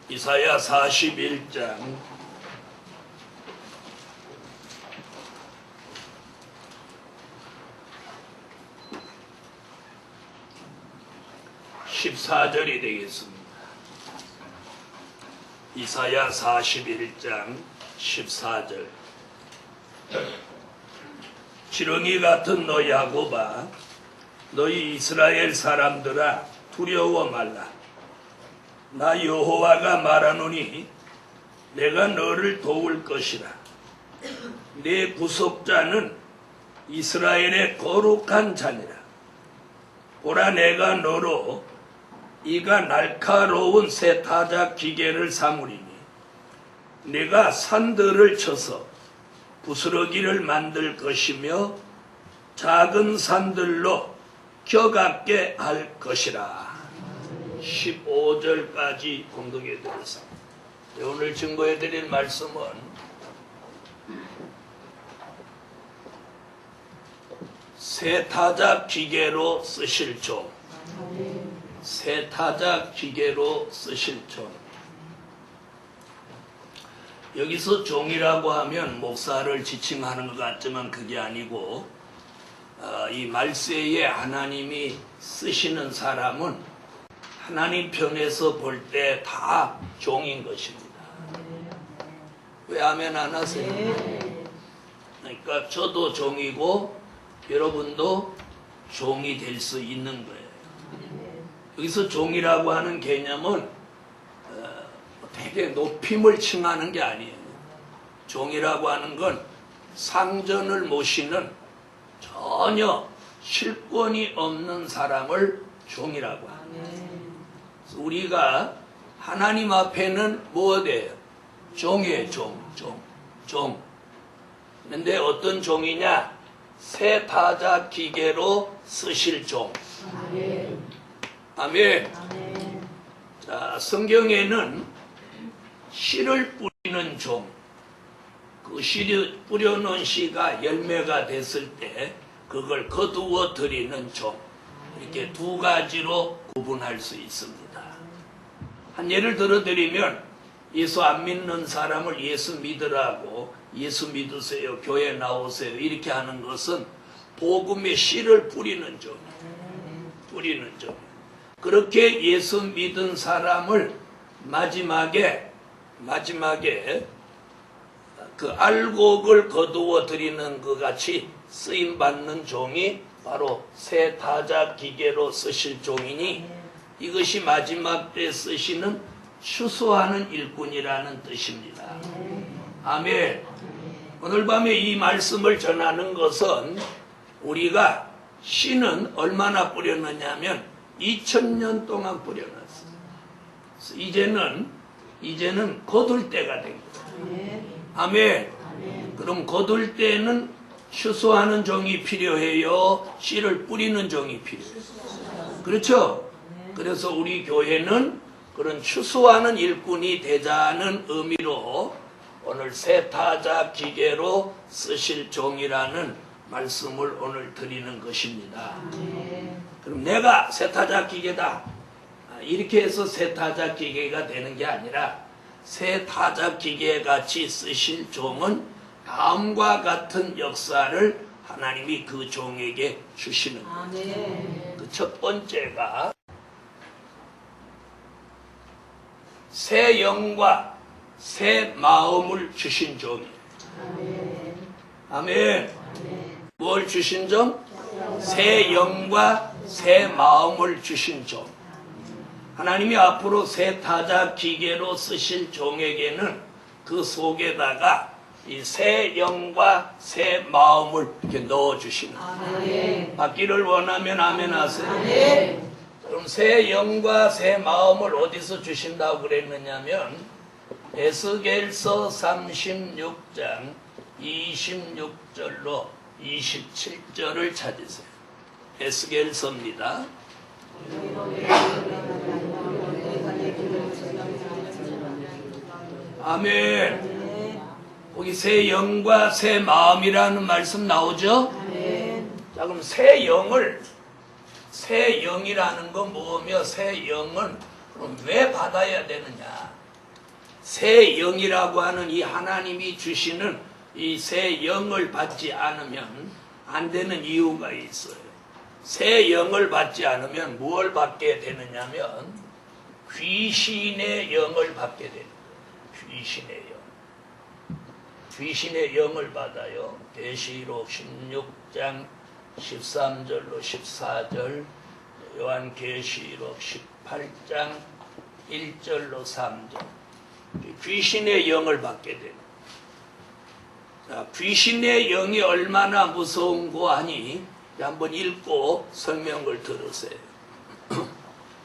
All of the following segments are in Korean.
이사야 41장 14절이 되겠습니다. 이사야 41장 14절. 지렁이 같은 너 야곱아, 너희 이스라엘 사람들아, 두려워 말라. 나 여호와가 말하노니 내가 너를 도울 것이라. 내 구속자는 이스라엘의 거룩한 자니라. 보라, 내가 너로 이가 날카로운 새 타작 기계를 삼으리니 내가 산들을 쳐서 부스러기를 만들 것이며 작은 산들로 격압게 할 것이라. 15절까지 공독해 드렸습니다. 오늘 증거해 드릴 말씀은 새 타작 기계로 쓰실 종, 새 타작 기계로 쓰실 종. 여기서 종이라고 하면 목사를 지칭하는 것 같지만 그게 아니고 이 말세에 하나님이 쓰시는 사람은 하나님 편에서 볼 때 다 종인 것입니다. 왜 아멘 안 하세요? 그러니까 저도 종이고 여러분도 종이 될 수 있는 거예요. 여기서 종이라고 하는 개념은 되게 높임을 칭하는 게 아니에요. 종이라고 하는 건 상전을 모시는 전혀 실권이 없는 사람을 종이라고 합니다. 우리가 하나님 앞에는 뭐예요? 종이에요. 종. 그런데 어떤 종이냐? 새 타작 기계로 쓰실 종. 아멘. 자, 성경에는 씨를 뿌리는 종, 그 씨를 뿌려놓은 씨가 열매가 됐을 때 그걸 거두어 드리는 종, 이렇게 두 가지로 구분할 수 있습니다. 한 예를 들어드리면 예수 안 믿는 사람을 예수 믿으라고, 예수 믿으세요, 교회 나오세요 이렇게 하는 것은 복음의 씨를 뿌리는 종, 그렇게 예수 믿은 사람을 마지막에 그 알곡을 거두어 드리는 것 같이 쓰임 받는 종이 바로 새 타작 기계로 쓰실 종이니 이것이 마지막 때 쓰시는 추수하는 일꾼이라는 뜻입니다. 아멘. 오늘 밤에 이 말씀을 전하는 것은 우리가 씨는 얼마나 뿌렸느냐면 2000년 동안 뿌려놨어요. 이제는 거둘 때가 된 거예요. 아멘. 그럼 거둘 때는 추수하는 종이 필요해요? 씨를 뿌리는 종이 필요해요? 그렇죠? 그래서 우리 교회는 그런 추수하는 일꾼이 되자는 의미로 오늘 새 타작 기계로 쓰실 종이라는 말씀을 오늘 드리는 것입니다. 그럼 내가 새 타작 기계다 이렇게 해서 새 타작 기계가 되는 게 아니라 새 타작 기계 같이 쓰실 종은 다음과 같은 역사를 하나님이 그 종에게 주시는 거예요. 그 첫 번째가 새 영과 새 마음을 주신 종이에요. 아멘. 뭘 주신 종? 새 영과 새 마음을 주신 종. 하나님이 앞으로 새 타작 기계로 쓰실 종에게는 그 속에다가 이 새 영과 새 마음을 이렇게 넣어주시는 거예요. 받기를 원하면 아멘 하세요. 그럼 새 영과 새 마음을 어디서 주신다고 그랬느냐면 에스겔서 36장 26절로 27절을 찾으세요. 에스겔서입니다. 아멘. 거기 새 영과 새 마음이라는 말씀 나오죠? 자, 그럼 새 영이라는 건 뭐며 새 영은 그럼 왜 받아야 되느냐? 새 영이라고 하는 이 하나님이 주시는 이 새 영을 받지 않으면 안 되는 이유가 있어요. 새 영을 받지 않으면 무엇을 받게 되느냐면 귀신의 영을 받게 되는 거예요. 귀신의 영. 귀신의 영을 받아요. 계시록 16장 13절로 14절, 요한계시록 18장 1절로 3절. 귀신의 영을 받게 되는. 자, 귀신의 영이 얼마나 무서운 거 하니 한번 읽고 설명을 들으세요.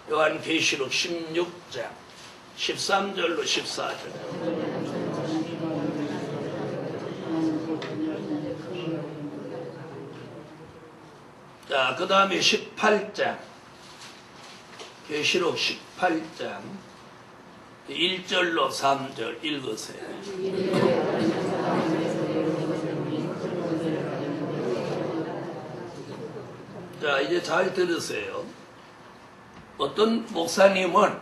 요한계시록 16장 13절로 14절. 자, 그 다음에 18장, 계시록 18장 1절로 3절 읽으세요. 자, 이제 잘 들으세요. 어떤 목사님은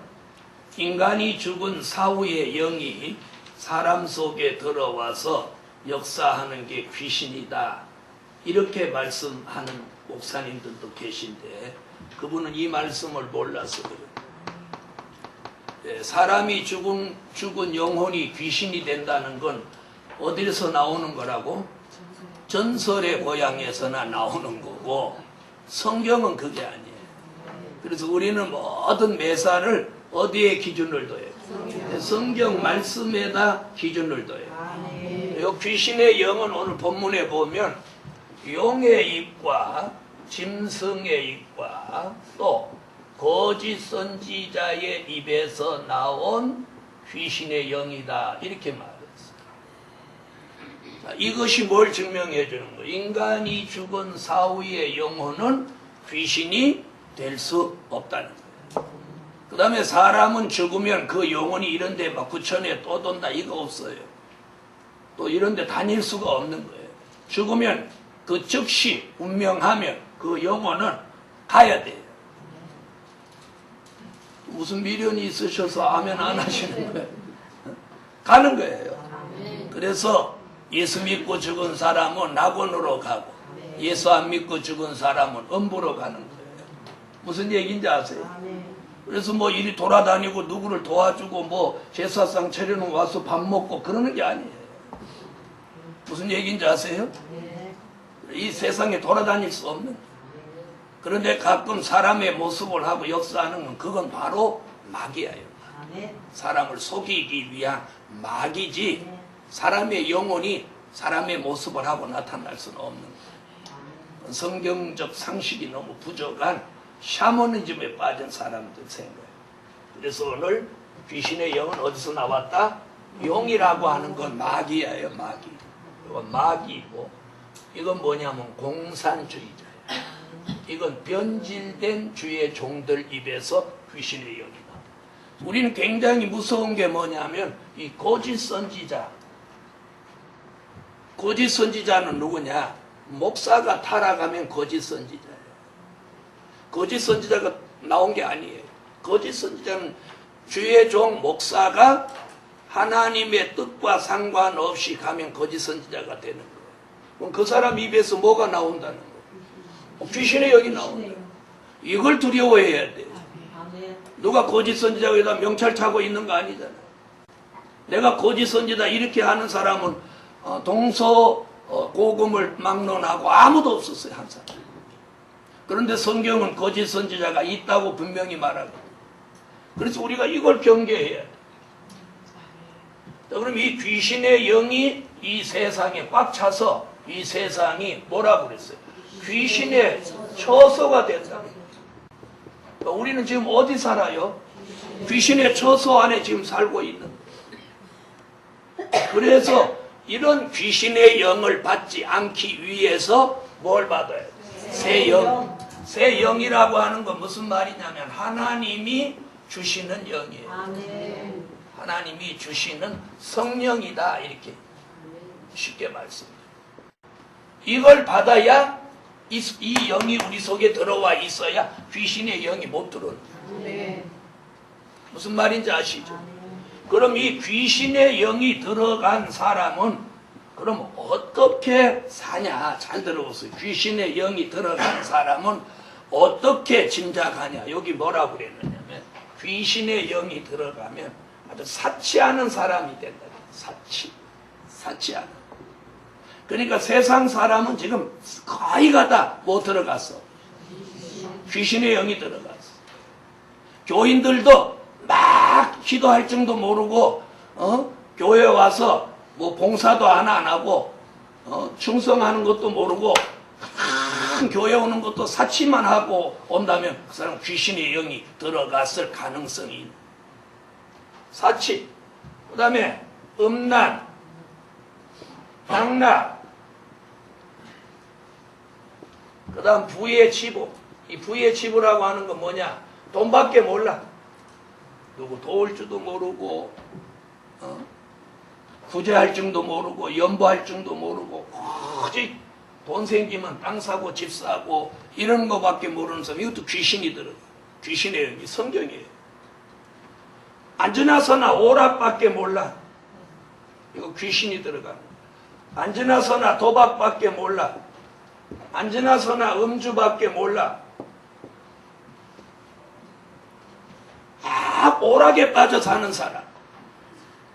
인간이 죽은 사후의 영이 사람 속에 들어와서 역사하는 게 귀신이다, 이렇게 말씀하는 목사님들도 계신데, 그분은 이 말씀을 몰라서 그래요. 사람이 죽은 영혼이 귀신이 된다는 건 어디서 나오는 거라고? 전설의 고향에서나 나오는 거고, 성경은 그게 아니에요. 그래서 우리는 모든 매사를 어디에 기준을 둬요? 성경 말씀에다 기준을 둬요. 요 귀신의 영은 오늘 본문에 보면 용의 입과 짐승의 입과 또 거짓 선지자의 입에서 나온 귀신의 영이다, 이렇게 말했어요. 자, 이것이 뭘 증명해 주는 거예요? 인간이 죽은 사후의 영혼은 귀신이 될 수 없다는 거예요. 그 다음에 사람은 죽으면 그 영혼이 이런 데 막 부천에 또 돈다, 이거 없어요. 또 이런 데 다닐 수가 없는 거예요. 죽으면 그 즉시 운명하면 그 영혼은 가야 돼요. 무슨 미련이 있으셔서 아멘 안 하시는 거예요? 가는 거예요. 그래서 예수 믿고 죽은 사람은 낙원으로 가고, 예수 안 믿고 죽은 사람은 음부로 가는 거예요. 무슨 얘기인지 아세요? 그래서 뭐 이리 돌아다니고 누구를 도와주고 뭐 제사상 차려놓고 와서 밥 먹고 그러는 게 아니에요. 무슨 얘기인지 아세요? 이 세상에 돌아다닐 수 없는. 그런데 가끔 사람의 모습을 하고 역사하는 건 그건 바로 마귀예요. 사람을 속이기 위한 마귀지, 사람의 영혼이 사람의 모습을 하고 나타날 수는 없는 거예요. 성경적 상식이 너무 부족한 샤머니즘에 빠진 사람들 생각해요. 그래서 오늘 귀신의 영은 어디서 나왔다? 용이라고 하는 건 마귀예요, 마귀. 이건 마귀고, 이건 뭐냐면 공산주의자예요. 이건 변질된 주의 종들 입에서 귀신의 영이다. 우리는 굉장히 무서운 게 뭐냐면 이 거짓 선지자. 거짓 선지자는 누구냐? 목사가 타락하면 거짓 선지자예요. 거짓 선지자가 나온 게 아니에요. 거짓 선지자는 주의 종 목사가 하나님의 뜻과 상관없이 가면 거짓 선지자가 되는 거예요. 그럼 그 사람 입에서 뭐가 나온다는 거예요? 귀신의 영이 나온다. 이걸 두려워해야 돼요. 누가 거짓 선지자가 여기다 명찰 차고 있는 거 아니잖아요. 내가 거짓 선지자 이렇게 하는 사람은 동서고금을 막론하고 아무도 없었어요, 한 사람. 그런데 성경은 거짓 선지자가 있다고 분명히 말하고, 그래서 우리가 이걸 경계해야 돼. 그럼 이 귀신의 영이 이 세상에 꽉 차서 이 세상이 뭐라고 그랬어요? 귀신의 처소가 된다. 우리는 지금 어디 살아요? 귀신의 처소 안에 지금 살고 있는. 그래서 이런 귀신의 영을 받지 않기 위해서 뭘 받아야 돼? 새 영. 새 영이라고 하는 건 무슨 말이냐면 하나님이 주시는 영이에요. 하나님이 주시는 성령이다, 이렇게 쉽게 말씀드려요. 이걸 받아야 이 영이 우리 속에 들어와 있어야 귀신의 영이 못 들어오는 거예요. 무슨 말인지 아시죠? 그럼 이 귀신의 영이 들어간 사람은 그럼 어떻게 사냐? 잘 들어보세요. 귀신의 영이 들어간 사람은 어떻게 짐작하냐? 여기 뭐라고 그랬느냐면 귀신의 영이 들어가면 아주 사치하는 사람이 된다. 사치하는. 그러니까 세상 사람은 지금 거의가 다 뭐 들어갔어? 귀신의 영이 들어갔어. 교인들도 막 기도할 줄도 모르고 교회 와서 뭐 봉사도 안 하고 충성하는 것도 모르고 교회 오는 것도 사치만 하고 온다면 그 사람 귀신의 영이 들어갔을 가능성이 있는. 사치, 그 다음에 음란, 향락, 그 다음 부의 치부. 이 부의 치부라고 하는 건 뭐냐? 돈밖에 몰라. 누구 도울 줄도 모르고 구제할 줄도 모르고 연보할 줄도 모르고 오직 돈 생기면 땅 사고 집 사고 이런 거밖에 모르는 사람. 이것도 귀신이 들어가. 귀신의 영이 성경이에요. 앉으나서나 오락밖에 몰라. 이거 귀신이 들어가는 거야. 앉으나서나 도박밖에 몰라. 앉으나서나 음주밖에 몰라. 오락에 빠져 사는 사람,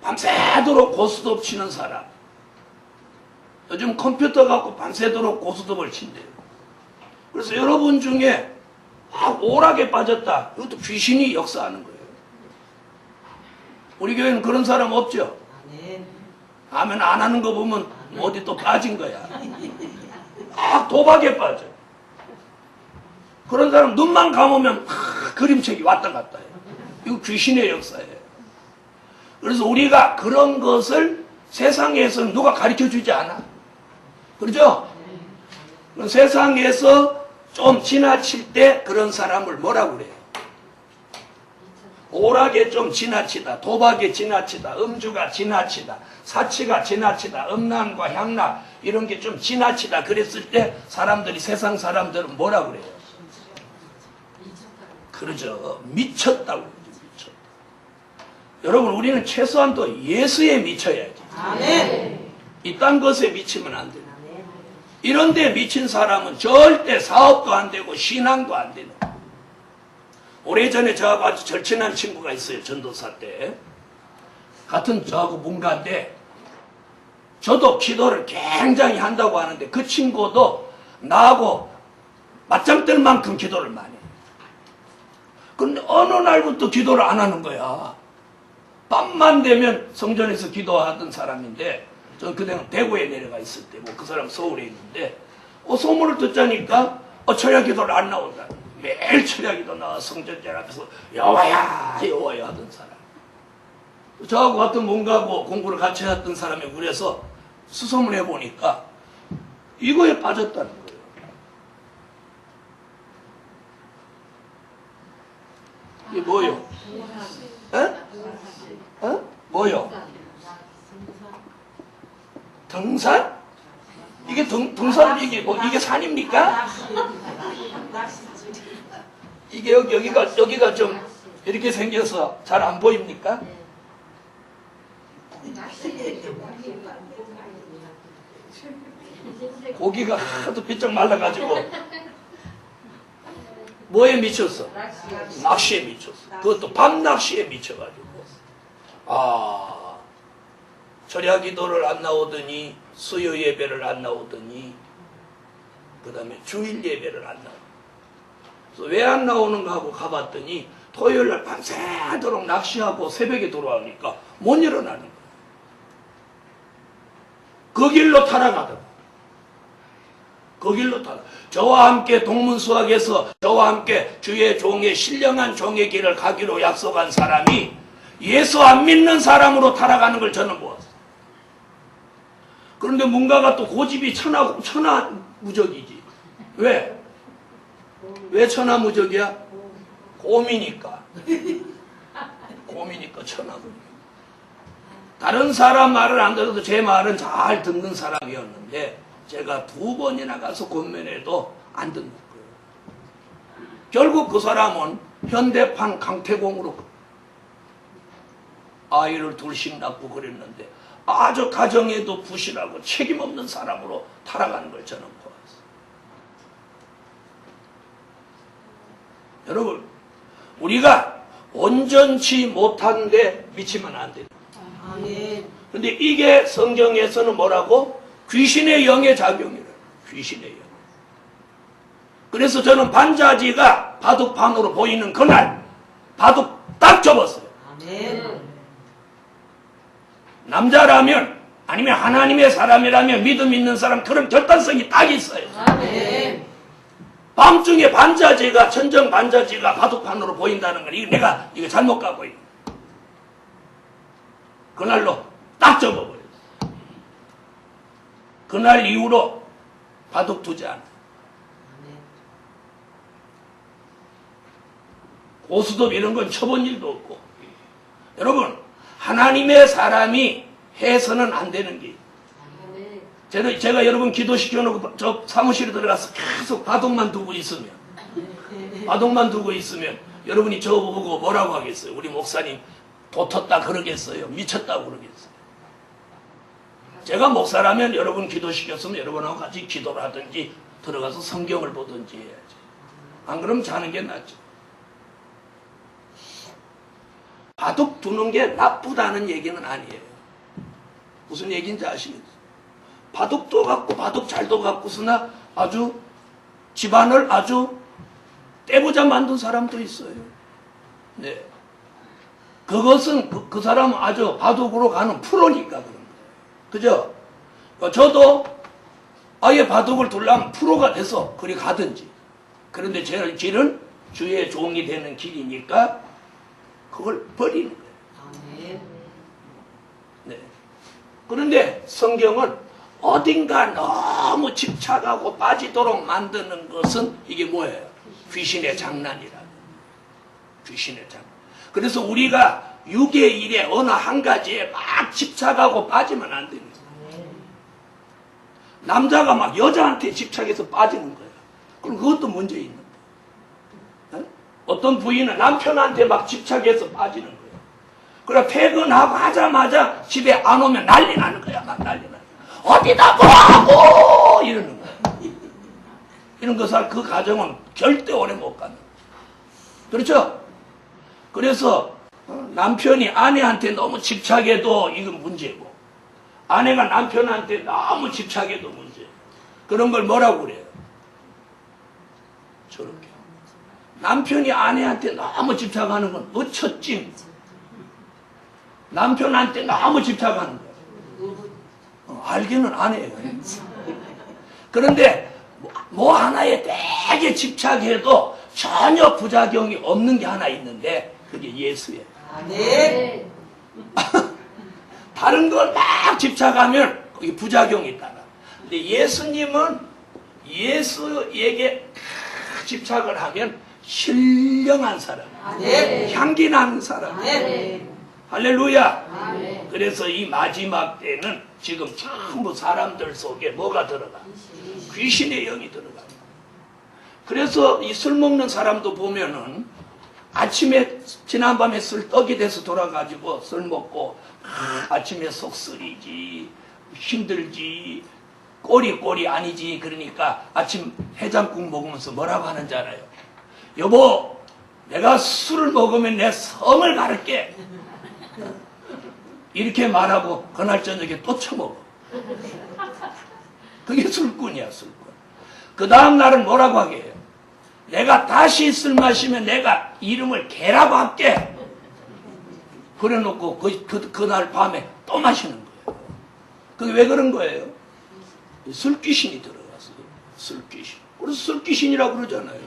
밤새도록 고스톱 치는 사람. 요즘 컴퓨터 갖고 밤새도록 고스톱을 친대요. 그래서 여러분 중에 오락에 빠졌다. 이것도 귀신이 역사하는 거예요. 우리 교회는 그런 사람 없죠? 아멘. 안 하는 거 보면 어디 또 빠진 거야. 도박에 빠져. 그런 사람 눈만 감으면 그림책이 왔다 갔다 해요. 이거 귀신의 역사예요. 그래서 우리가 그런 것을 세상에서는 누가 가르쳐 주지 않아. 그렇죠? 세상에서 좀 지나칠 때 그런 사람을 뭐라고 그래요? 오락에 좀 지나치다, 도박에 지나치다, 음주가 지나치다, 사치가 지나치다, 음란과 향락 이런 게 좀 지나치다 그랬을 때 사람들이, 세상 사람들은 뭐라고 그래요? 그러죠. 미쳤다고 그러죠. 미쳤다. 여러분, 우리는 최소한 또 예수에 미쳐야지. 아멘. 이딴 것에 미치면 안 돼요. 이런 데 미친 사람은 절대 사업도 안 되고 신앙도 안 되는. 오래전에 저하고 아주 절친한 친구가 있어요. 전도사 때. 같은 저하고 문가인데 저도 기도를 굉장히 한다고 하는데 그 친구도 나하고 맞짱 뜰 만큼 기도를 많이 해요. 그런데 어느 날부터 기도를 안 하는 거야. 밤만 되면 성전에서 기도하던 사람인데 저는 그때는 대구에 내려가 있을 때고 그 사람 서울에 있는데 소문을 듣자니까 철야 기도를 안 나온다. 매일 철야 기도 나와 성전전 앞에서 여호와야 여호와야 하던 사람. 저하고 같은 문가고 공부를 같이 했던 사람이 그래서 수소문해 보니까 이거에 빠졌다는 거예요. 이게 뭐요? 뭐요? 등산? 이게 등산 이게 산입니까? 이게 여기가 좀 이렇게 생겨서 잘 안 보입니까? 고기가 하도 비쩍 말라가지고 뭐에 미쳤어? 낚시에 미쳤어. 그것도 밤 낚시에 미쳐가지고 철야 기도를 안 나오더니 수요 예배를 안 나오더니 그 다음에 주일 예배를 안 나오더니 왜 안 나오는가 하고 가봤더니 토요일날 밤새도록 낚시하고 새벽에 돌아오니까 못 일어나는 거야. 그 길로 타락하더라. 그 길로 타락. 저와 함께 동문수학에서 저와 함께 주의 종의 신령한 종의 길을 가기로 약속한 사람이 예수 안 믿는 사람으로 타락하는 걸 저는 보았어요. 그런데 문가가 또 고집이 천하무적이지. 왜? 왜 천하무적이야? 곰이니까. 곰이니까 천하무적. 다른 사람 말을 안 들어도 제 말은 잘 듣는 사람이었는데 제가 2번이나 가서 권면해도 안 듣는 거예요. 결국 그 사람은 현대판 강태공으로 아이를 둘씩 낳고 그랬는데 아주 가정에도 부실하고 책임 없는 사람으로 타락하는 걸 저는 보았어요. 여러분, 우리가 온전치 못한데 미치면 안 돼요. 근데 이게 성경에서는 뭐라고? 귀신의 영의 작용이래요. 귀신의 영. 그래서 저는 반자지가 바둑판으로 보이는 그날 바둑 딱 접었어요. 남자라면 아니면 하나님의 사람이라면 믿음 있는 사람 그런 결단성이 딱 있어요. 밤중에 반자지가 천정 반자지가 바둑판으로 보인다는 건 내가 이거 잘못 가고 있는 그날로 딱 접어버렸어요. 그날 이후로 바둑 두지 않아요. 고수톱 이런 건 쳐본 일도 없고. 여러분, 하나님의 사람이 해서는 안 되는 게 제가 여러분 기도시켜놓고 저 사무실에 들어가서 계속 바둑만 두고 있으면 여러분이 저보고 뭐라고 하겠어요? 우리 목사님 도텄다 그러겠어요? 미쳤다고 그러겠어요? 제가 목사라면 여러분 기도시켰으면 여러분하고 같이 기도를 하든지 들어가서 성경을 보든지 해야지. 안 그러면 자는 게 낫죠. 바둑 두는 게 나쁘다는 얘기는 아니에요. 무슨 얘기인지 아시겠어요? 바둑도 갖고 바둑 잘도 갖고서나 아주 집안을 아주 떼부자 만든 사람도 있어요. 네. 그것은 그 사람은 아주 바둑으로 가는 프로니까 그런 거예요. 그죠? 저도 아예 바둑을 두려면 프로가 돼서 그리 가든지. 그런데 제 길은 주의 종이 되는 길이니까 그걸 버리는 거예요. 네. 그런데 성경은 어딘가 너무 집착하고 빠지도록 만드는 것은 이게 뭐예요? 귀신의 장난이라. 귀신의 장난. 그래서 우리가 육의 일에 어느 한 가지에 막 집착하고 빠지면 안 됩니다. 남자가 막 여자한테 집착해서 빠지는 거예요. 그럼 그것도 문제 있는 거예요. 어떤 부인은 남편한테 막 집착해서 빠지는 거예요. 그래 퇴근하고 하자마자 집에 안 오면 난리 나는 거야. 막 난리 나는 거야. 어디다 뭐하고 이러는 거야. 이런 것을 그 가정은 절대 오래 못 가는 거야. 그렇죠? 그래서 남편이 아내한테 너무 집착해도 이건 문제고 아내가 남편한테 너무 집착해도 문제. 그런 걸 뭐라고 그래요? 저렇게. 남편이 아내한테 너무 집착하는 건 어처찜. 남편한테 너무 집착하는 거예요. 알기는 안 해요. 그런데 뭐 하나에 되게 집착해도 전혀 부작용이 없는 게 하나 있는데 그게 예수예요. 네. 다른 걸 막 집착하면 거기 부작용이 있다가. 근데 예수님은 예수에게 집착을 하면 신령한 사람, 네. 향기 나는 사람. 네. 할렐루야. 네. 그래서 이 마지막 때는 지금 전부 사람들 속에 뭐가 들어가? 귀신의 영이 들어가. 그래서 이 술 먹는 사람도 보면은 아침에 지난밤에 술 떡이 돼서 돌아가지고 술 먹고 아침에 속쓰리지 힘들지 꼬리 아니지. 그러니까 아침 해장국 먹으면서 뭐라고 하는지 알아요? 여보, 내가 술을 먹으면 내 성을 가를게. 이렇게 말하고 그날 저녁에 또 처먹어. 그게 술꾼이야, 술꾼. 그 다음 날은 뭐라고 하게 해요? 내가 다시 술 마시면 내가 이름을 개라고 할게. 그래 놓고 그날 밤에 또 마시는 거예요. 그게 왜 그런 거예요? 술귀신이 들어갔어요. 술귀신. 그래서 술귀신이라고 그러잖아요.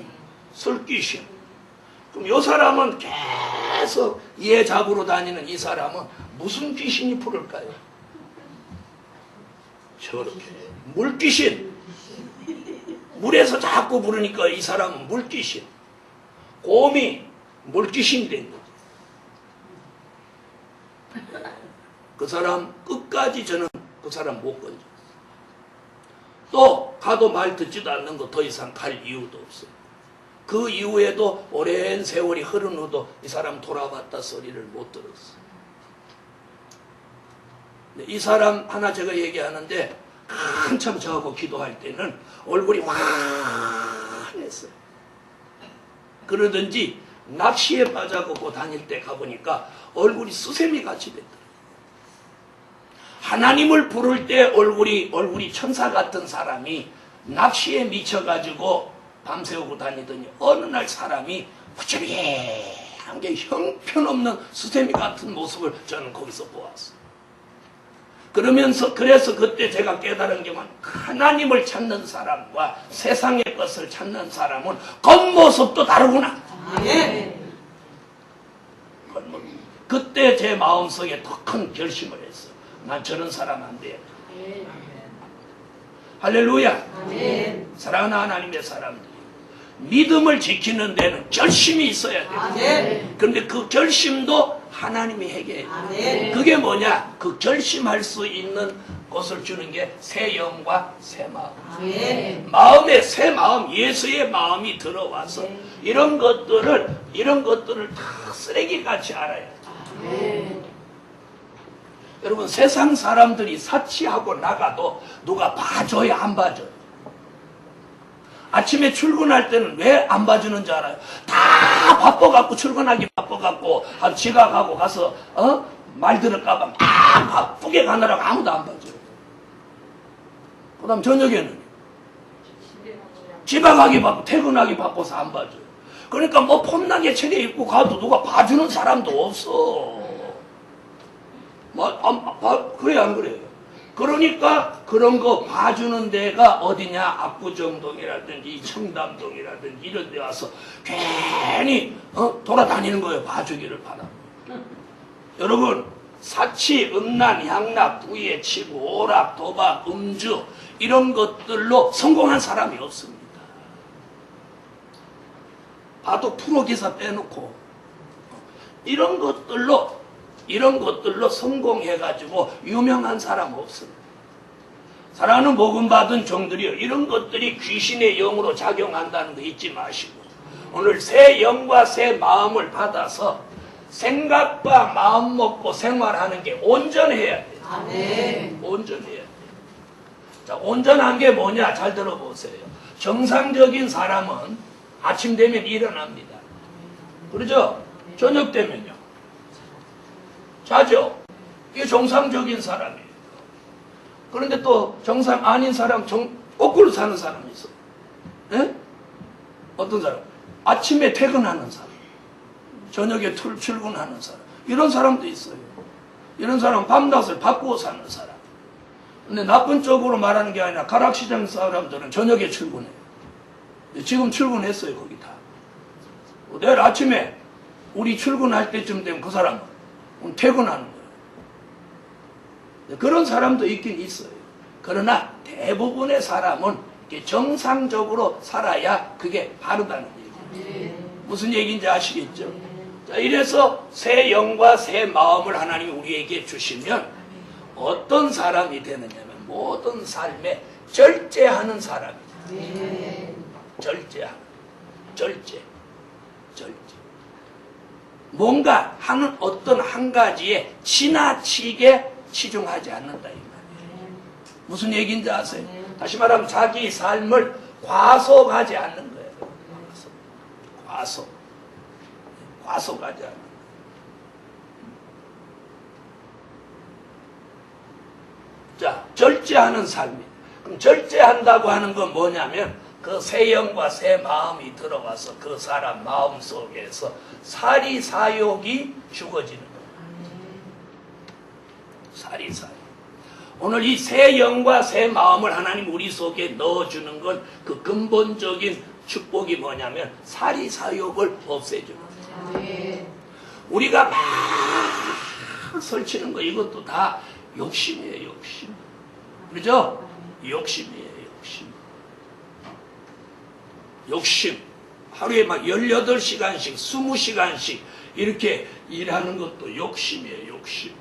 술귀신. 그럼 이 사람은 계속 얘 잡으러 다니는 이 사람은 무슨 귀신이 부를까요? 저렇게. 물귀신. 물에서 자꾸 부르니까 이 사람은 물귀신. 곰이 물귀신이 된 거죠. 그 사람 끝까지 저는 그 사람 못 건져. 또 가도 말 듣지도 않는 거 더 이상 갈 이유도 없어요. 그 이후에도 오랜 세월이 흐른 후도 이 사람 돌아왔다 소리를 못 들었어요. 이 사람 하나 제가 얘기하는데 한참 저하고 기도할 때는 얼굴이 환했어요. 그러든지 낚시에 빠져갖고 다닐 때 가보니까 얼굴이 수세미 같이 됐더라고요. 하나님을 부를 때 얼굴이 천사 같은 사람이 낚시에 미쳐가지고 밤새우고 다니더니 어느 날 사람이 부지런한 게 형편없는 수세미 같은 모습을 저는 거기서 보았어요. 그래서 그때 제가 깨달은 게 하나님을 찾는 사람과 세상의 것을 찾는 사람은 겉모습도 다르구나. 그때 제 마음속에 더 큰 결심을 했어요. 난 저런 사람 안 돼. 할렐루야. 사랑하는 하나님의 사람들, 믿음을 지키는 데는 결심이 있어야 돼요. 그런데 그 결심도 하나님이 해결해야 돼요. 그게 뭐냐? 그 결심할 수 있는 것을 주는 게 새 영과 새 마음. 마음에 새 마음, 예수의 마음이 들어와서 이런 것들을 다 쓰레기같이 알아야 돼요. 여러분, 세상 사람들이 사치하고 나가도 누가 봐줘야 안 봐줘요. 아침에 출근할 때는 왜 안 봐주는 줄 알아요? 다 바빠갖고, 출근하기 바빠갖고 지각하고 가서 말 들을까봐 막 바쁘게 가느라고 아무도 안 봐줘요. 그 다음 저녁에는 지각하기 바빠, 퇴근하기 바빠서 안 봐줘요. 그러니까 뭐 폼나게 차려입고 가도 누가 봐주는 사람도 없어. 그래 안 그래요? 그러니까 그런 거 봐주는 데가 어디냐? 압구정동이라든지 청담동이라든지 이런 데 와서 괜히 돌아다니는 거예요. 봐주기를 바라. 여러분, 사치, 음란, 향락, 부의, 치고, 오락, 도박, 음주 이런 것들로 성공한 사람이 없습니다. 봐도 프로기사 빼놓고 이런 것들로 성공해가지고 유명한 사람 없습니다. 사랑하는 복음 받은 종들이요, 이런 것들이 귀신의 영으로 작용한다는 거 잊지 마시고 오늘 새 영과 새 마음을 받아서 생각과 마음 먹고 생활하는 게 온전해야 돼요. 온전해야 돼요. 자, 온전한 게 뭐냐? 잘 들어보세요. 정상적인 사람은 아침 되면 일어납니다. 그러죠? 저녁 되면요 자죠. 이게 정상적인 사람이에요. 그런데 또 정상 아닌 사람, 거꾸로 사는 사람이 있어. 예? 어떤 사람? 아침에 퇴근하는 사람, 저녁에 출근하는 사람. 이런 사람도 있어요. 이런 사람은 밤낮을 바꾸어 사는 사람. 근데 나쁜 쪽으로 말하는 게 아니라 가락시장 사람들은 저녁에 출근해요. 지금 출근했어요, 거기 다. 내일 아침에 우리 출근할 때쯤 되면 그 사람은 퇴근하는 거예요. 그런 사람도 있긴 있어요. 그러나 대부분의 사람은 정상적으로 살아야 그게 바르다는 얘기예요. 무슨 얘기인지 아시겠죠? 자, 이래서 새 영과 새 마음을 하나님이 우리에게 주시면 어떤 사람이 되느냐면 모든 삶에 절제하는 사람이다. 절제. 뭔가 하는 어떤 한 가지에 지나치게 치중하지 않는다 이 말이에요. 무슨 얘기인지 아세요? 다시 말하면 자기 삶을 과속하지 않는 거예요. 과속하지 않는 거예요. 자, 절제하는 삶이에요. 그럼 절제한다고 하는 건 뭐냐면 그 새 영과 새 마음이 들어와서 그 사람 마음 속에서 사리사욕이 죽어지는 거예요. 사리사욕. 오늘 이 새 영과 새 마음을 하나님 우리 속에 넣어주는 건 그 근본적인 축복이 뭐냐면 사리사욕을 없애주는 거예요. 우리가 막 설치는 거 이것도 다 욕심이에요. 욕심. 그죠? 욕심이에요. 욕심. 하루에 막 18시간씩 20시간씩 이렇게 일하는 것도 욕심이에요. 욕심.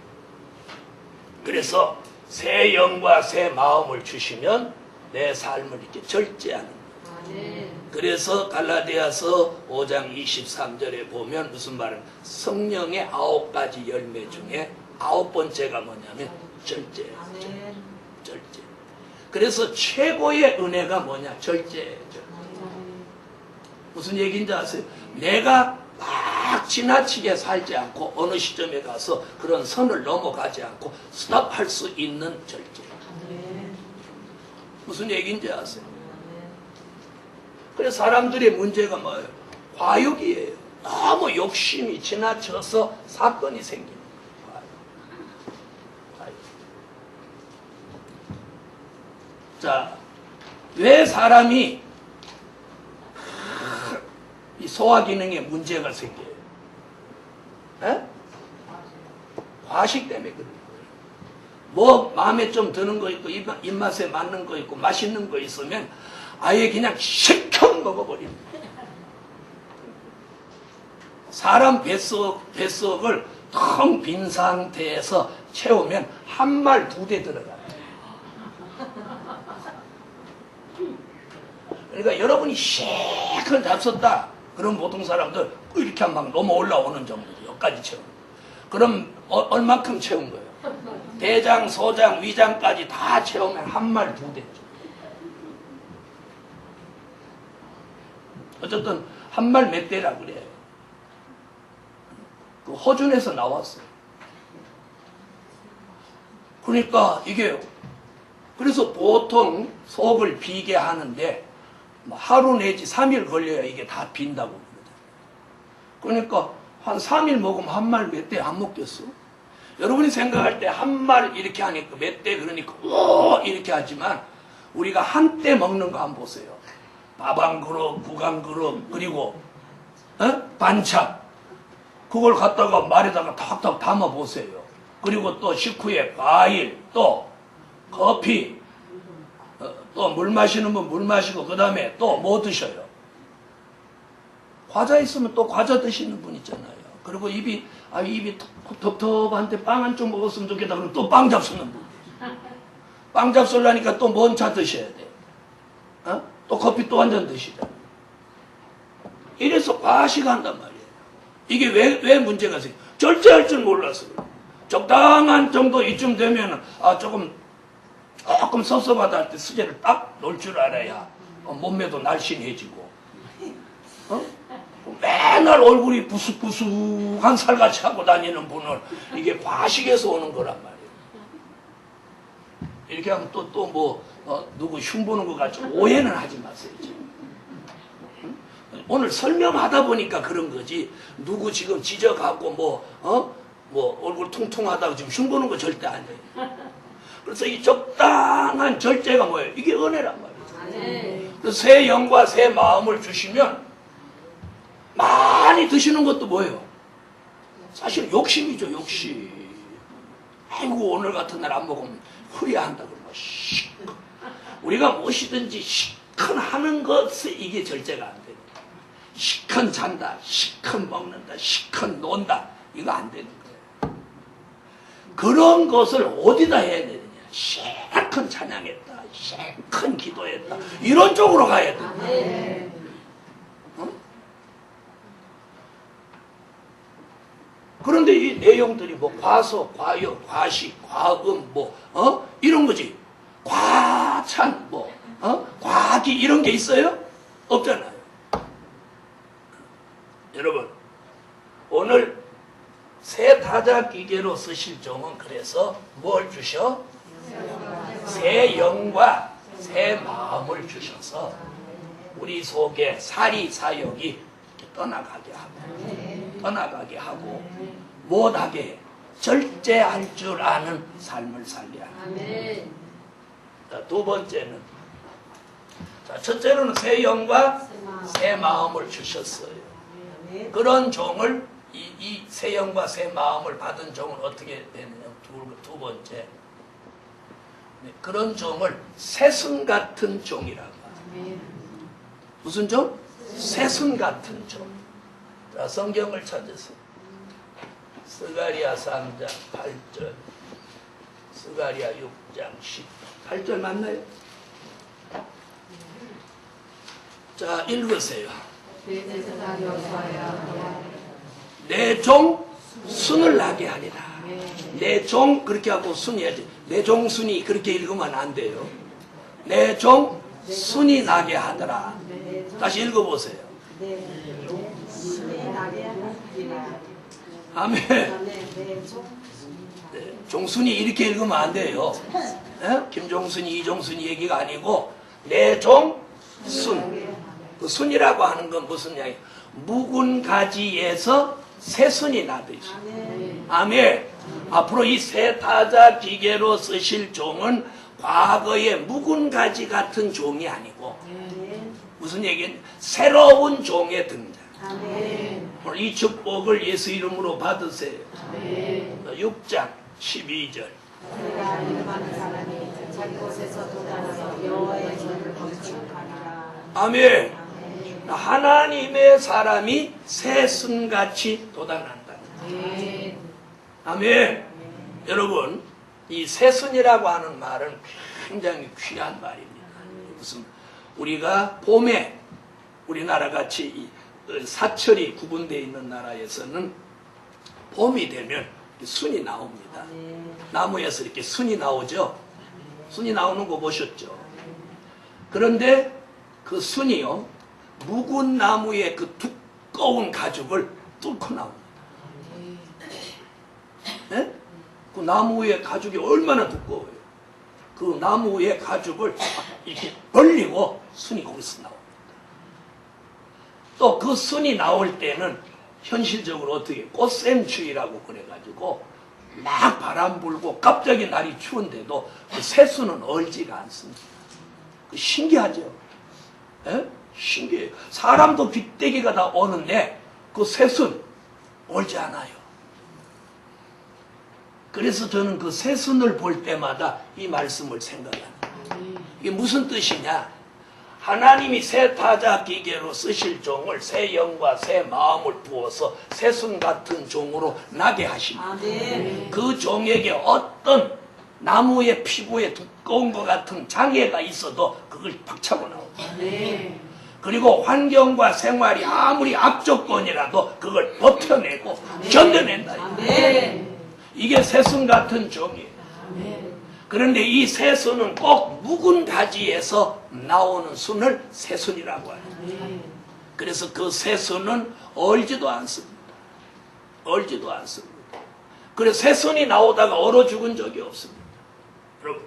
그래서 새 영과 새 마음을 주시면 내 삶을 이렇게 절제하는 거예요. 그래서 갈라디아서 5장 23절에 보면 무슨 말은 성령의 9가지 열매 중에 9번째가 뭐냐면 절제. 절제. 그래서 최고의 은혜가 뭐냐? 절제죠. 무슨 얘기인지 아세요? 내가 막 지나치게 살지 않고 어느 시점에 가서 그런 선을 넘어가지 않고 스탑할 수 있는 절제. 무슨 얘기인지 아세요? 그래서 사람들의 문제가 뭐예요? 과욕이에요. 너무 욕심이 지나쳐서 사건이 생기는 거예요. 과욕. 자, 왜 사람이 이 소화기능에 문제가 생겨요? 에? 과식 때문에 그래요. 뭐 마음에 좀 드는 거 있고 입맛에 맞는 거 있고 맛있는 거 있으면 아예 그냥 실컷 먹어버립니다. 사람 뱃속을 텅 빈 상태에서 채우면 한 말 두 대 들어가요. 그러니까 여러분이 실컷 잡섰다. 그럼 보통 사람들 이렇게 막 넘어 올라오는 정도죠. 여기까지 채우는. 그럼 얼만큼 채운 거예요? 대장, 소장, 위장까지 다 채우면 한 말 두 대죠. 어쨌든 한 말 몇 대라 그래요. 그 허준에서 나왔어요. 그러니까 이게 그래서 보통 속을 비게 하는데 하루 내지 3일 걸려야 이게 다 빈다고 그러잖아요. 그러니까 한 3일 먹으면 한 말 몇 대 안 먹겠어? 여러분이 생각할 때 한 말 이렇게 하니까 몇 대 그러니까 오 이렇게 하지만 우리가 한때 먹는 거 한번 보세요. 밥 한 그릇, 국 한 그릇, 그리고 반찬 그걸 갖다가 말에다가 탁탁 담아 보세요. 그리고 또 식후에 과일, 또 커피, 또 물 마시는 분 물 마시고 그 다음에 또 뭐 드셔요? 과자 있으면 또 과자 드시는 분 있잖아요. 그리고 입이 텁텁한데 빵 한 쪽 먹었으면 좋겠다 그러면 또 빵 잡수는 분. 빵 잡수려니까 또 뭔 차 드셔야 돼. 또 커피 또 한 잔 드시자. 이래서 과식한단 말이에요. 이게 왜 문제가 생겨? 절제할 줄 몰라서 그래요. 적당한 정도 이쯤 되면은 조금 섭섭하다 할 때 수제를 딱 놓을 줄 알아야 몸매도 날씬해지고 맨날 얼굴이 부숙부숙한 살같이 하고 다니는 분을 이게 과식에서 오는 거란 말이에요. 이렇게 하면 또 누구 흉보는 것 같이 오해는 하지 마세요. 오늘 설명하다 보니까 그런 거지 누구 지금 지적하고 얼굴 퉁퉁하다고 지금 흉보는 거 절대 아니에요. 그래서 이 적당한 절제가 뭐예요? 이게 은혜란 말이에요. 그래서 새 영과 새 마음을 주시면 많이 드시는 것도 뭐예요? 사실 욕심이죠, 욕심. 아이고 오늘 같은 날 안 먹으면 후회한다 그러면 우리가 무엇이든지 시큰 하는 것에 이게 절제가 안 돼요. 시큰 잔다, 시큰 먹는다, 시큰 논다 이거 안 되는 거예요. 그런 것을 어디다 해야 되느냐? 시큰 찬양했다, 시큰 기도했다 이런 쪽으로 가야 돼요. 그런데 이 내용들이 과소, 과역, 과식, 과음, 이런 거지. 과찬, 과기 이런 게 있어요? 없잖아요. 여러분, 오늘 새 타자 기계로 쓰실 종은 그래서 뭘 주셔? 새 영과 새 마음을 주셔서 우리 속에 사리 사욕이 떠나가게 하고 못하게 절제할 줄 아는 삶을 살게 하는. 자, 두 번째는 첫째로는 새 영과 새 마음을 주셨어요. 그런 종을 이 새 영과 새 마음을 받은 종은 어떻게 되느냐? 두 번째 그런 종을 새순 같은 종이라고 합니다. 무슨 종? 새순 같은 종. 자, 성경을 찾으세요. 스가랴 3장 8절, 스가랴 6장 18절 맞나요? 자, 읽으세요. 대제사장 여호수아야 내 종 순을 나게 하리라. 내 종 그렇게 하고 순이야지. 내 종 순이 그렇게 읽으면 안 돼요. 내 종 순이 나게 하더라. 다시 읽어보세요. 아멘. 네, 종순이 이렇게 읽으면 안 돼요. 네? 김종순이 이종순이 얘기가 아니고 내 종 순. 그 순이라고 하는 건 무슨 이야기? 묵은 가지에서 새순이 나듯이. 아멘. 앞으로 이 새 타자 기계로 쓰실 종은 과거의 묵은 가지 같은 종이 아니고 무슨 얘기냐? 새로운 종의 등장. 오늘 이 축복을 예수 이름으로 받으세요. 6장 12절. 내가 이름하는 사람이 자기 곳에서 돋아나서 여호와의 전을 건축하리라. 아멘. 하나님의 사람이 새순같이 돋아난다. 아멘. 여러분, 이 새순이라고 하는 말은 굉장히 귀한 말입니다. 무슨 우리가 봄에 우리나라 같이 사철이 구분되어 있는 나라에서는 봄이 되면 순이 나옵니다. 나무에서 이렇게 순이 나오죠. 순이 나오는 거 보셨죠? 그런데 그 순이요, 묵은 나무의 그 두꺼운 가죽을 뚫고 나옵니다. 네? 그 나무의 가죽이 얼마나 두꺼워요. 그 나무의 가죽을 이렇게 벌리고 순이 거기서 나옵니다. 또 그 순이 나올 때는 현실적으로 어떻게 꽃샘추위라고 그래가지고 막 바람 불고 갑자기 날이 추운데도 그 새순은 얼지가 않습니다. 그 신기하죠? 에? 신기해요. 사람도 빗대기가 다 오는데 그 새순 얼지 않아요. 그래서 저는 그 새순을 볼 때마다 이 말씀을 생각합니다. 이게 무슨 뜻이냐? 하나님이 새 타자 기계로 쓰실 종을 새 영과 새 마음을 부어서 새순 같은 종으로 나게 하십니다. 그 종에게 어떤 나무의 피부에 두꺼운 것 같은 장애가 있어도 그걸 박차고 나옵니다. 그리고 환경과 생활이 아무리 악조건이라도 그걸 버텨내고 견뎌낸다. 이게 새순 같은 종이에요. 그런데 이 새순은 꼭 묵은 가지에서 나오는 순을 새순이라고 합니다. 그래서 그 새순은 얼지도 않습니다. 얼지도 않습니다. 그래서 새순이 나오다가 얼어 죽은 적이 없습니다. 여러분,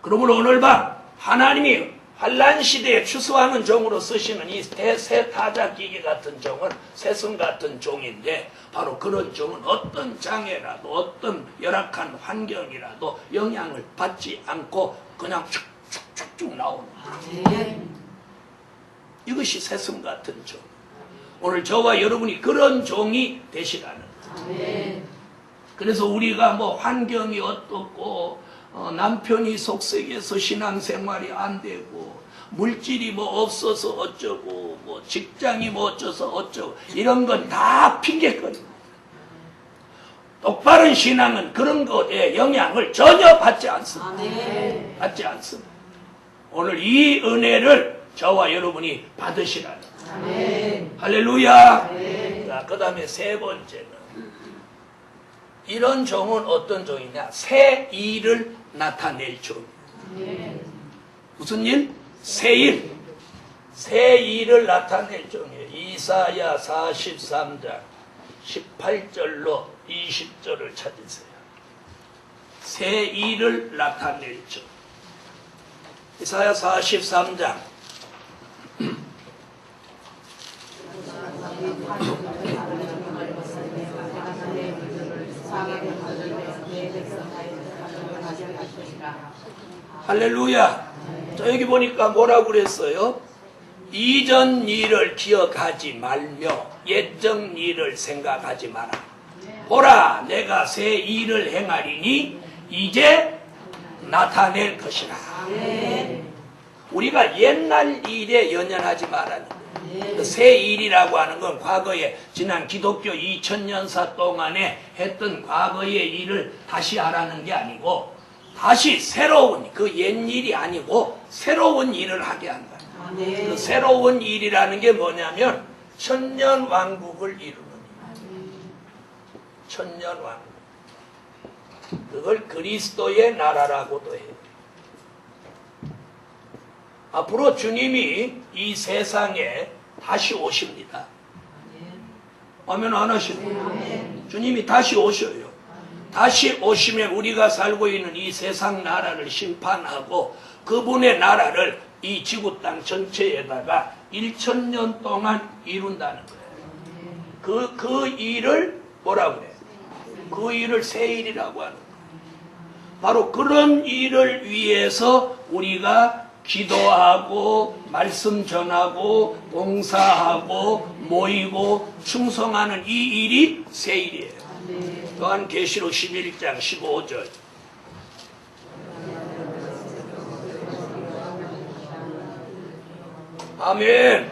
그러므로 오늘 밤 하나님이 환란 시대에 추수하는 종으로 쓰시는 이 새 타자 기계 같은 종은 새순 같은 종인데, 바로 그런 종은 어떤 장애라도 어떤 열악한 환경이라도 영향을 받지 않고 그냥 쭉쭉쭉쭉 나오는 거예요. 이것이 새순 같은 종. 오늘 저와 여러분이 그런 종이 되시라는 거예요. 그래서 우리가 뭐 환경이 어떻고 남편이 속색해서 신앙생활이 안 되고 물질이 뭐 없어서 어쩌고 뭐 직장이 뭐 어쩌서 어쩌고 이런 건 다 핑계거리입니다. 똑바른 신앙은 그런 것에 영향을 전혀 받지 않습니다. 받지 않습니다. 오늘 이 은혜를 저와 여러분이 받으시라는 거예요. 할렐루야. 자, 그 다음에 세 번째는 이런 종은 어떤 종이냐? 새 일을 나타낼 종. 무슨 일? 새 일. 새 일을 나타낼 종이에요. 이사야 43장 18절로 20절을 찾으세요. 새 일을 나타낼 종. 이사야 43장 할렐루야. 자, 여기 보니까 뭐라고 그랬어요? 이전 일을 기억하지 말며 옛적 일을 생각하지 마라. 보라, 내가 새 일을 행하리니 이제 나타낼 것이라. 우리가 옛날 일에 연연하지 말라는 거예요. 새 일이라고 하는 건 과거에 지난 기독교 2000년사 동안에 했던 과거의 일을 다시 하라는 게 아니고 다시 새로운 그 옛일이 아니고 새로운 일을 하게 한다. 그 새로운 일이라는 게 뭐냐면 천년 왕국을 이루는 일. 천년 왕국. 그걸 그리스도의 나라라고도 해요. 앞으로 주님이 이 세상에 다시 오십니다. 아멘 안 하시나요? 주님이 다시 오셔요. 다시 오시면 우리가 살고 있는 이 세상 나라를 심판하고 그분의 나라를 이 지구 땅 전체에다가 1000년 동안 이룬다는 거예요. 그 일을 뭐라고 그래요? 그 일을 새일이라고 하는 거예요. 바로 그런 일을 위해서 우리가 기도하고 말씀 전하고 봉사하고 모이고 충성하는 이 일이 새일이에요. 또한 계시록 11장 15절 아멘.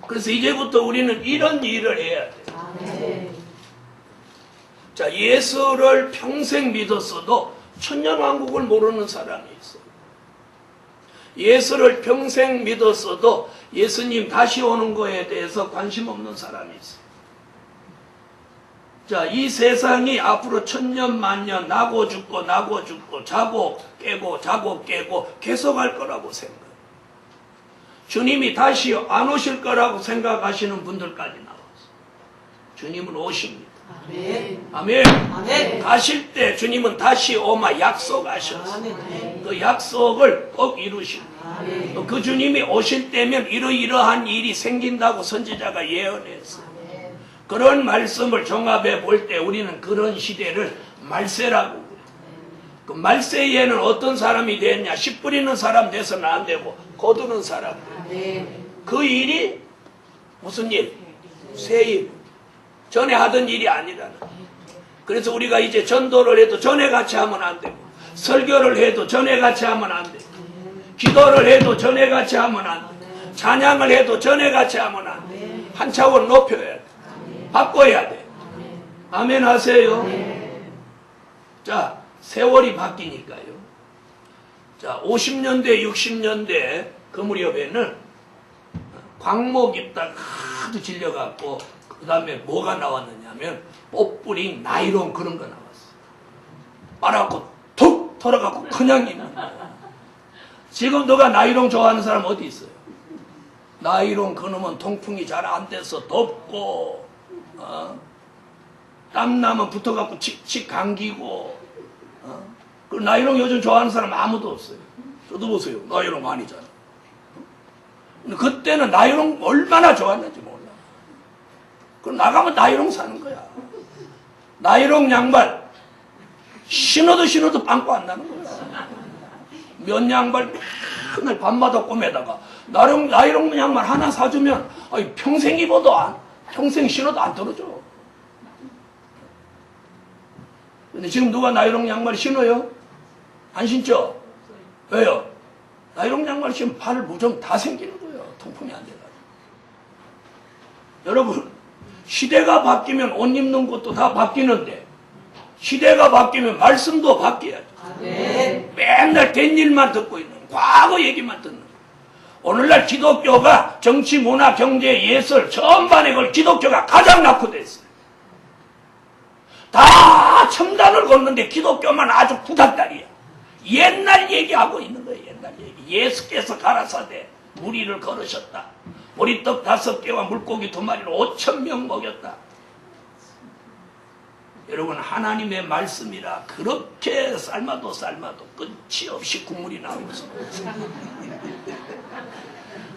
그래서 이제부터 우리는 이런 일을 해야 돼요. 자, 예수를 평생 믿었어도 천년왕국을 모르는 사람이 있어요. 예수를 평생 믿었어도 예수님 다시 오는 거에 대해서 관심 없는 사람이 있어요. 자, 이 세상이 앞으로 천년 만년 나고 죽고 나고 죽고 자고 깨고 자고 깨고 계속할 거라고 생각해요. 주님이 다시 안 오실 거라고 생각하시는 분들까지 나왔어요. 주님은 오십니다. 아멘. 아멘. 아멘. 가실 때 주님은 다시 오마 약속하셨어요. 그 약속을 꼭 이루십니다. 그 주님이 오실 때면 이러이러한 일이 생긴다고 선지자가 예언했어요. 그런 말씀을 종합해 볼 때 우리는 그런 시대를 말세라고 그래요. 그 말세에는 어떤 사람이 됐냐? 씨 뿌리는 사람 돼서는 안 되고 거두는 사람. 그 일이 무슨 일? 새일. 전에 하던 일이 아니라는. 그래서 우리가 이제 전도를 해도 전에같이 하면 안 되고 설교를 해도 전에같이 하면 안 되고 기도를 해도 전에같이 하면 안 되고 찬양을 해도 전에같이 하면 안 돼. 한 차원 높여야 돼. 바꿔야 돼. 아멘 하세요. 자, 세월이 바뀌니까요. 자, 50년대 60년대 그 무렵에는 광목 입다 하도 질려갖고 그 다음에 뭐가 나왔느냐면 뽀뿌링 나이론 그런 거 나왔어. 빨아갖고 툭 털어갖고 그냥 있는 거야. 지금 너가 나이론 좋아하는 사람 어디 있어요? 나이론 그놈은 통풍이 잘 안 돼서 덥고 땀나면 붙어갖고 칙칙 감기고 그 나이론 요즘 좋아하는 사람 아무도 없어요. 저도 보세요. 나이론 아니잖아. 근데 그때는 나이론 얼마나 좋았는지 몰라. 그럼 나가면 나이론 사는 거야. 나이론 양말 신어도 빵꾸 안 나는 거야. 면 양말 맨날 밤마다 꼬매다가 나이론 양말 하나 사주면 평생 입어도 평생 신어도 안 떨어져. 근데 지금 누가 나이론 양말 신어요? 안 신죠? 왜요? 나이론 양말 신으면 팔을 무좀 다 생기는 거예요. 통풍이 안 돼가지고. 여러분, 시대가 바뀌면 옷 입는 것도 다 바뀌는데 시대가 바뀌면 말씀도 바뀌어야죠. 맨날 된 일만 듣고 있는 과거 얘기만 듣는 거예요. 오늘날 기독교가 정치, 문화, 경제, 예술 전반에 걸 기독교가 가장 낙후됐어요. 다 첨단을 걷는데 기독교만 아주 구닥다리야. 옛날 얘기하고 있는 거예요. 옛날 얘기. 예수께서 가라사대 무리를 걸으셨다. 보리떡 5개와 물고기 2마리로 5,000명 먹였다. 여러분, 하나님의 말씀이라 그렇게 삶아도 끝이 없이 국물이 나오고 있습니다.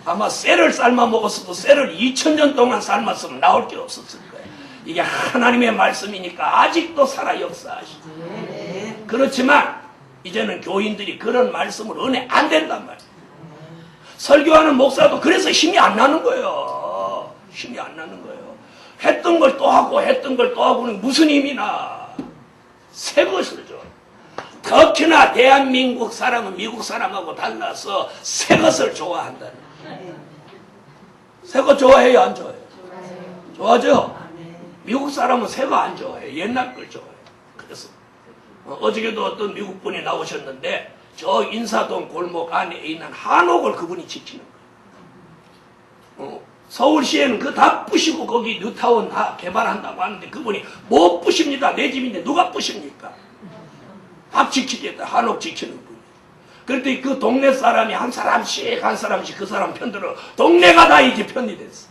아마 쌀을 삶아 먹었어도 쌀을 2000년 동안 삶았으면 나올 게 없었을 거예요. 이게 하나님의 말씀이니까 아직도 살아 역사하시죠. 그렇지만 이제는 교인들이 그런 말씀을 은혜 안 된단 말이에요. 설교하는 목사도 그래서 힘이 안 나는 거예요. 힘이 안 나는 거예요. 했던 걸 또 하고 했던 걸 또 하고는 무슨 힘이 나. 새 것을 줘. 특히나 대한민국 사람은 미국 사람하고 달라서 새 것을 좋아한다는 거예요. 새 거 좋아해요, 안 좋아해요? 좋아하죠? 미국 사람은 새 거 안 좋아해요. 옛날 걸 좋아해요. 그래서 어저께도 어떤 미국 분이 나오셨는데 저 인사동 골목 안에 있는 한옥을 그분이 지키는 거예요. 서울시에는 그 다 부시고 거기 뉴타운 다 개발한다고 하는데 그분이 못 부십니다. 내 집인데 누가 부십니까? 밥 지키겠다. 한옥 지키는 분. 그런데 그 동네 사람이 한 사람씩 그 사람 편들어 동네가 다 이제 편이 됐어.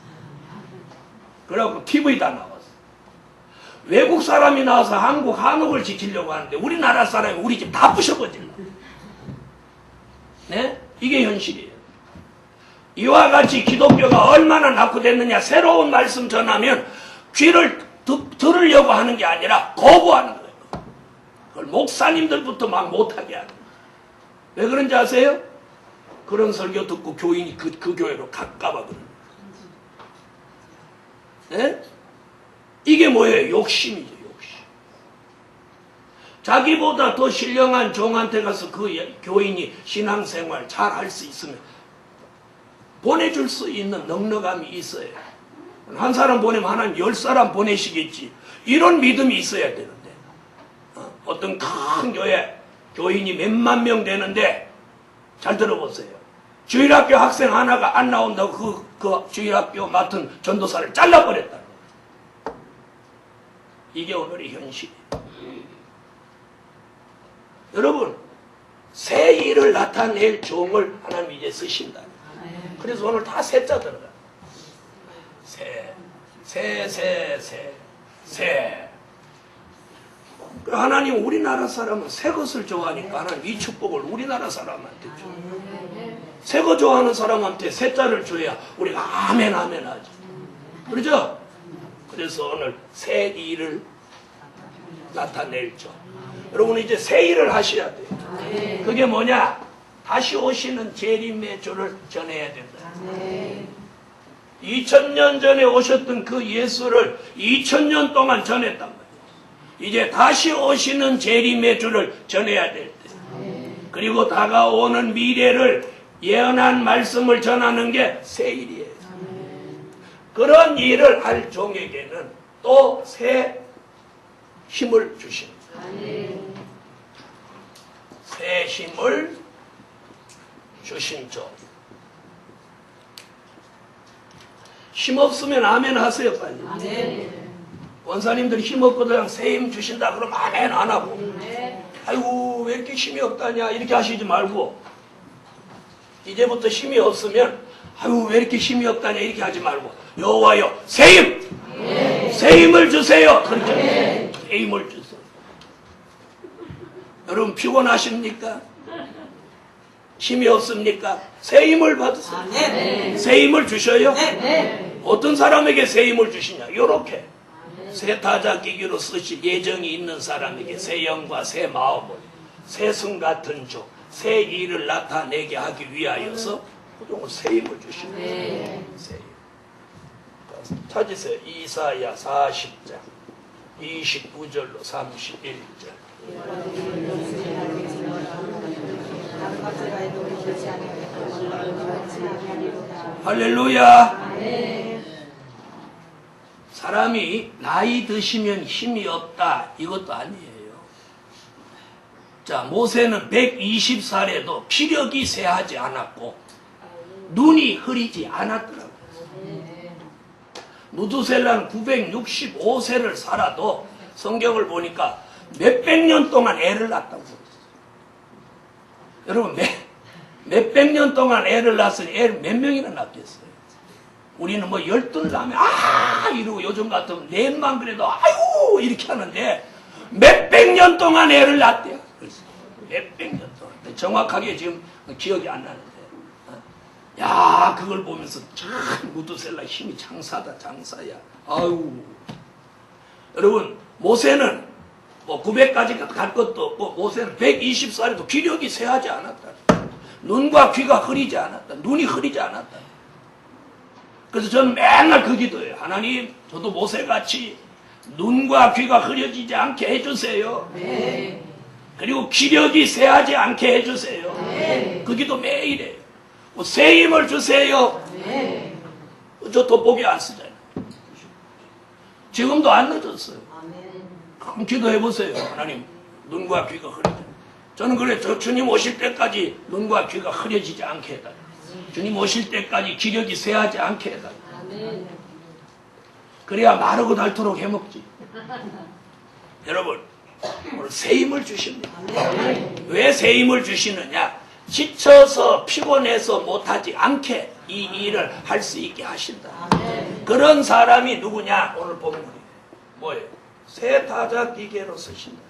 그래갖고 TV 다 나왔어. 외국 사람이 나와서 한국 한옥을 지키려고 하는데 우리나라 사람이 우리 집 다 부셔버질러. 네? 이게 현실이에요. 이와 같이 기독교가 얼마나 낙후됐느냐. 새로운 말씀 전하면 귀를 들으려고 하는 게 아니라 거부하는 거예요. 그걸 목사님들부터 막 못하게 하는 거예요. 왜 그런지 아세요? 그런 설교 듣고 교인이 그 교회로 갈까봐 그러는 거예요. 네? 이게 뭐예요? 욕심이죠. 욕심. 자기보다 더 신령한 종한테 가서 그 교인이 신앙생활 잘 할 수 있으면 보내줄 수 있는 넉넉함이 있어야 해. 한 사람 보내면 하나님 10사람 보내시겠지. 이런 믿음이 있어야 되는데 어떤 큰 교회 교인이 몇만 명 되는데 잘 들어보세요. 주일학교 학생 하나가 안 나온다고 그 주일학교 맡은 전도사를 잘라버렸다. 이게 오늘의 현실이에요. 여러분, 새 일을 나타낼 종을 하나님 이제 쓰신다. 그래서 오늘 다 새자 들어가. 새. 하나님 우리나라 사람은 새 것을 좋아하니까 하나님 이 축복을 우리나라 사람한테 줘요. 새 거 좋아하는 사람한테 새자를 줘야 우리가 아멘 하지. 그렇죠? 그래서 오늘 새 일을 나타낼 종. 여러분 이제 새 일을 하셔야 돼요. 그게 뭐냐? 다시 오시는 재림의 주를 전해야 된다. 2000년 전에 오셨던 그 예수를 2000년 동안 전했단 말이에요. 이제 다시 오시는 재림의 주를 전해야 될 때. 그리고 다가오는 미래를 예언한 말씀을 전하는 게 새 일이에요. 그런 일을 할 종에게는 또 새 힘을 주십니다. 새 힘을 주신 종. 힘 없으면 아멘 하세요, 빨리. 원사님들이 힘 없거든 새 힘 주신다 그러면 아멘 안 하고 아이고 왜 이렇게 힘이 없다냐 이렇게 하시지 말고 이제부터 힘이 없으면 아이고 왜 이렇게 힘이 없다냐 이렇게 하지 말고 여호와여 새 힘! 새 힘을 주세요. 그렇죠? 새 힘을 주세요. 여러분 피곤하십니까? 힘이 없습니까? 새 힘을 받으세요. 새 힘을 주셔요? 어떤 사람에게 새 힘을 주시냐? 요렇게 새 타자기기로 쓰실 예정이 있는 사람에게 새 영과 새 마음을 새 승 같은 종, 새 일을 나타내게 하기 위하여서 그동안 새 힘을 주십니다. 새 힘. 찾으세요. 이사야 40장 29절로 31절. 할렐루야. 사람이 나이 드시면 힘이 없다 이것도 아니에요. 자, 모세는 120살에도 피력이 쇠하지 않았고 눈이 흐리지 않았더라고요. 무두셀라는 965세를 살아도 성경을 보니까 몇백 년 동안 애를 낳았다고 그랬어요. 여러분 몇백 년 동안 애를 낳았으니 애를 몇 명이나 낳겠어요? 우리는 뭐 12을 낳으면 이러고 요즘 같으면 넷만 그래도 아유 이렇게 하는데 몇백 년 동안 애를 낳았대요. 몇백 년 동안. 정확하게 지금 기억이 안 나는데 야 그걸 보면서 참 무두셀라 힘이 장사다 장사야. 아유 여러분 모세는 뭐 900까지 갈 것도 없고 모세는 120살에도 기력이 쇠하지 않았다. 눈과 귀가 흐리지 않았다. 눈이 흐리지 않았다. 그래서 저는 맨날 그 기도해요. 하나님 저도 모세같이 눈과 귀가 흐려지지 않게 해주세요. 네. 그리고 기력이 쇠하지 않게 해주세요. 네. 그 기도 매일 해요. 새 힘을 주세요. 네. 저 돋보기 안 쓰잖아요. 지금도 안 늦었어요. 한번 기도해보세요. 하나님 눈과 귀가 흐려져. 저는 그래 저 주님 오실 때까지 눈과 귀가 흐려지지 않게 해달라. 주님 오실 때까지 기력이 쇠하지 않게 해달라. 그래야 마르고 닳도록 해먹지. 여러분, 오늘 새 힘을 주십니다. 왜 새 힘을 주시느냐? 지쳐서 피곤해서 못하지 않게 이 일을 할 수 있게 하신다. 그런 사람이 누구냐? 오늘 본문이 뭐예요? 새 타작 기계로 쓰신다.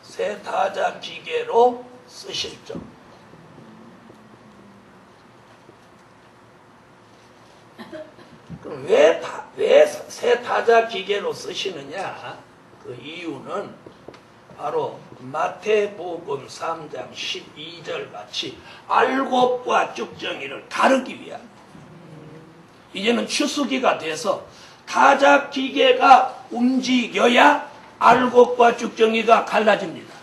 새 타작 기계로 쓰실 점. 그럼 왜 새 타작 기계로 쓰시느냐? 그 이유는 바로 마태복음 3장 12절 같이 알곡과 쭉정이를 가르기 위한, 이제는 추수기가 돼서 타작 기계가 움직여야 알곡과 쭉정이가 갈라집니다.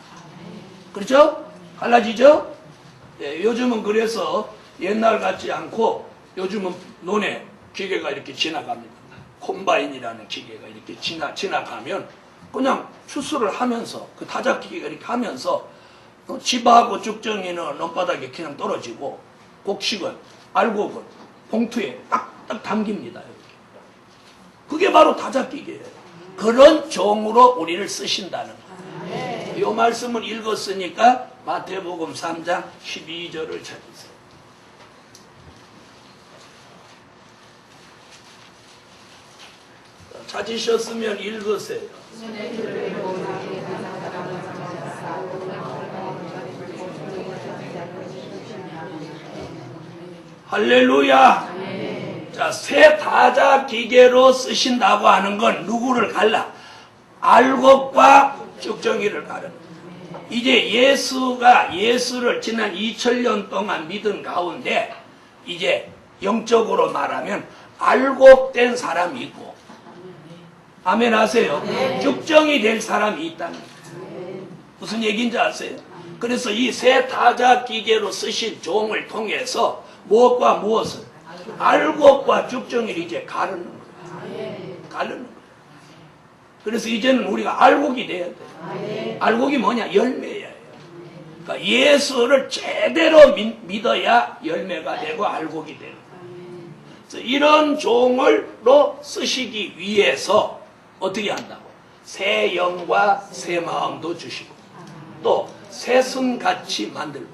그렇죠? 갈라지죠? 네, 요즘은 그래서 옛날 같지 않고 요즘은 논에 기계가 이렇게 지나갑니다. 콤바인이라는 기계가 이렇게 지나가면 그냥 추수를 하면서 그 타작 기계가 이렇게 하면서 지바하고 쭉정이는 논바닥에 그냥 떨어지고 곡식은 알곡은 봉투에 딱 담깁니다. 이렇게. 그게 바로 타작 기계예요. 그런 종으로 우리를 쓰신다는 거예요. 이 말씀을 읽었으니까 마태복음 3장 12절을 찾으세요. 찾으셨으면 읽으세요. 할렐루야. 자, 새 타작 기계로 쓰신다고 하는 건 누구를 갈라? 알곡과 쭉정이를 가르는. 이제 예수를 지난 2000년 동안 믿은 가운데 이제 영적으로 말하면 알곡된 사람이 있고, 아멘 하세요. 쭉정이 될 사람이 있다는 거예요. 무슨 얘기인지 아세요? 그래서 이 새 타작 기계로 쓰신 종을 통해서 무엇과 무엇을? 알곡과 쭉정이를 이제 가르는 거예요. 가르는 거예요. 그래서 이제는 우리가 알곡이 돼야 돼요. 알곡이 뭐냐? 열매예요. 그러니까 예수를 제대로 믿어야 열매가 되고 알곡이 되는 거예요. 그래서 이런 종을로 쓰시기 위해서 어떻게 한다고? 새 영과 새 마음도 주시고, 또 새 손같이 만들고,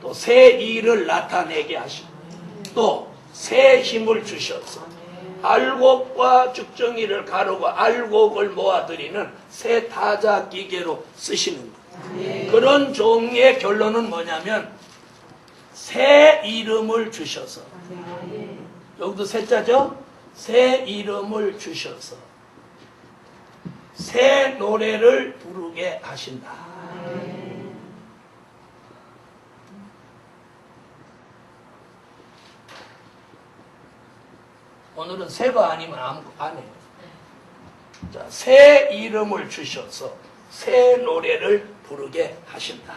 또 새 일을 나타내게 하시고, 또 새 힘을 주셔서 알곡과 쭉정이를 가르고 알곡을 모아드리는 새 타작 기계로 쓰시는 거예요. 그런 종의 결론은 뭐냐면 새 이름을 주셔서, 여기도 새자죠? 새 이름을 주셔서 새 노래를 부르게 하신다. 오늘은 새가 아니면 안 해요. 자, 새 이름을 주셔서 새 노래를 부르게 하신다.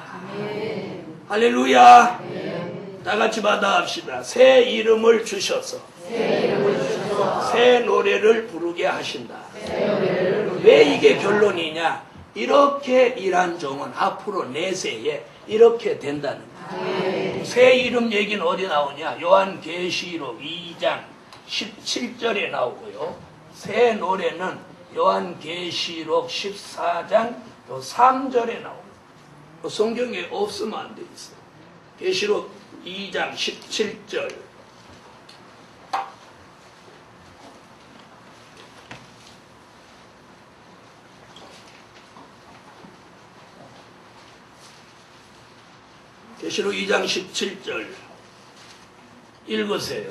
할렐루야. 다 같이 받아합시다. 새 이름을 주셔서 새 노래를 부르게 하신다. 왜 이게 결론이냐? 이렇게 일한 종은 앞으로 내세에 이렇게 된다는 거예요. 새 이름 얘기는 어디 나오냐? 요한계시록 2장 17절에 나오고요. 새 노래는 요한계시록 14장 3절에 나옵니다. 성경에 없으면 안 돼 있어요. 계시록 2장 17절. 계시록 2장 17절 읽으세요.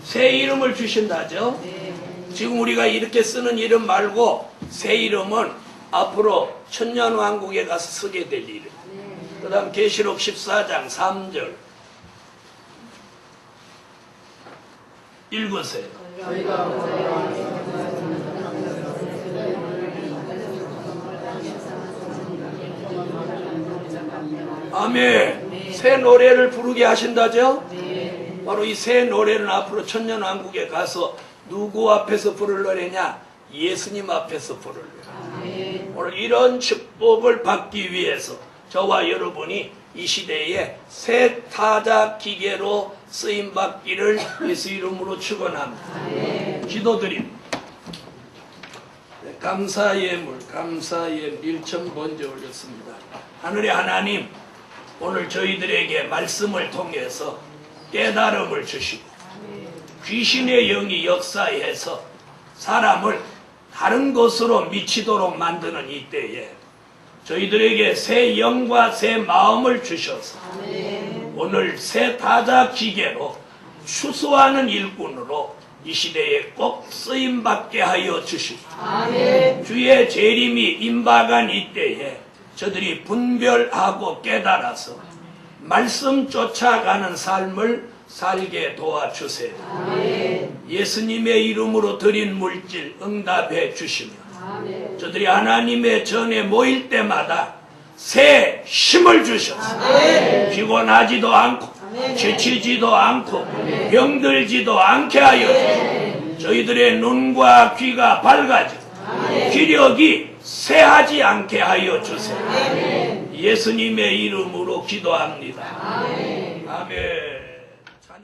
새 이름을 주신다죠. 지금 우리가 이렇게 쓰는 이름 말고 새 이름은 앞으로 천년왕국에 가서 쓰게 될 이름. 그 다음 계시록 14장 3절 읽으세요. 아멘. 새 노래를 부르게 하신다죠? 바로 이 새 노래는 앞으로 천년왕국에 가서 누구 앞에서 부르려냐? 예수님 앞에서 부르려. 오늘 이런 축복을 받기 위해서 저와 여러분이 이 시대에 새 타자 기계로 쓰임받기를 예수 이름으로 축원합니다. 기도드립니다. 감사 예물 1천 번째 올렸습니다. 하늘의 하나님, 오늘 저희들에게 말씀을 통해서 깨달음을 주시고 귀신의 영이 역사해서 사람을 다른 것으로 미치도록 만드는 이때에 저희들에게 새 영과 새 마음을 주셔서 오늘 새 타자 기계로 추수하는 일꾼으로 이 시대에 꼭 쓰임받게 하여 주시고 주의 재림이 임박한 이때에 저들이 분별하고 깨달아서 말씀 쫓아가는 삶을 살게 도와주세요. 예수님의 이름으로 드린 물질 응답해 주시며 저들이 하나님의 전에 모일 때마다 새 힘을 주셔서 피곤하지도 않고 지치지도 않고 병들지도 않게 하여 주시고 저희들의 눈과 귀가 밝아지고 기력이 쇠하지 않게 하여 주세요. 예수님의 이름으로 기도합니다. 아멘.